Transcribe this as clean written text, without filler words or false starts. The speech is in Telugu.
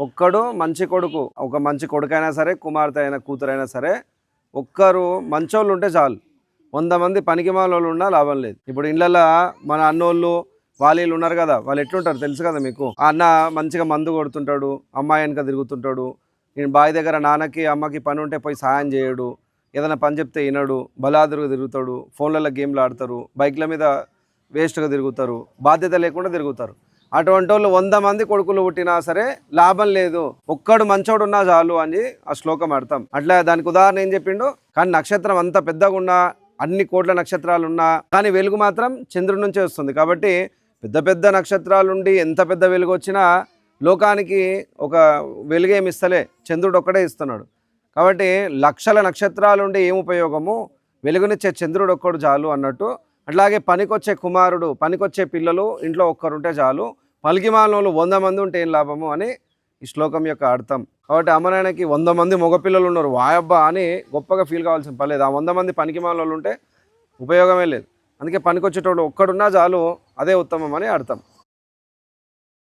ఒక్కడు మంచి కొడుకు, ఒక మంచి కొడుకైనా సరే, కుమార్తె అయినా కూతురైనా సరే, ఒక్కరు మంచోళ్ళు ఉంటే చాలు. 100 మంది పనికిమాలోళ్ళు ఉన్నా లాభం లేదు. ఇప్పుడు ఇళ్ళల్లో మన అన్నోళ్ళు వాళ్ళు ఉన్నారు కదా, వాళ్ళు ఎట్లుంటారు తెలుసు కదా మీకు. ఆ అన్న మంచిగా మందు కొడుతుంటాడు, అమ్మాయి వెనక తిరుగుతుంటాడు. నేను బావి దగ్గర నాన్నకి అమ్మకి పని ఉంటే పోయి సాయం చేయడు, ఏదైనా పని చెప్తే వినడు, బలాదురుగా తిరుగుతాడు, ఫోన్లలో గేమ్లు ఆడతారు, బైక్ల మీద వేస్ట్గా తిరుగుతారు, బాధ్యత లేకుండా తిరుగుతారు. అటువంటి వాళ్ళు 100 మంది కొడుకులు పుట్టినా సరే లాభం లేదు, ఒక్కడు మంచోడు ఉన్నా చాలు అని ఆ శ్లోకం అర్థం. అట్లా దానికి ఉదాహరణ ఏం చెప్పిండు, కానీ నక్షత్రం అంత పెద్దగా ఉన్నా, అన్ని కోట్ల నక్షత్రాలు ఉన్నా కానీ వెలుగు మాత్రం చంద్రుడి నుంచే వస్తుంది. కాబట్టి పెద్ద పెద్ద నక్షత్రాలుండి ఎంత పెద్ద వెలుగు వచ్చినా లోకానికి ఒక వెలుగేమి ఇస్తలే, చంద్రుడు ఒక్కడే ఇస్తున్నాడు. కాబట్టి లక్షల నక్షత్రాలుండి ఏం ఉపయోగము, వెలుగునిచ్చే చంద్రుడు ఒక్కడు చాలు అన్నట్టు. అట్లాగే పనికొచ్చే కుమారుడు, పనికొచ్చే పిల్లలు ఇంట్లో ఒక్కరుంటే చాలు, పలికిమాలినోళ్ళు 100 మంది ఉంటే ఏం లాభము అని ఈ శ్లోకం యొక్క అర్థం. కాబట్టి అమ్మనాయనకి 100 మంది మగపిల్లలు ఉన్నారు, వాయబ్బా అని గొప్పగా ఫీల్ కావాల్సిన పర్లేదు. ఆ 100 మంది పనికిమాలినోళ్ళు ఉంటే ఉపయోగమే లేదు. అందుకే పనికొచ్చేటోడు ఒక్కడున్నా చాలు, అదే ఉత్తమం అని అర్థం.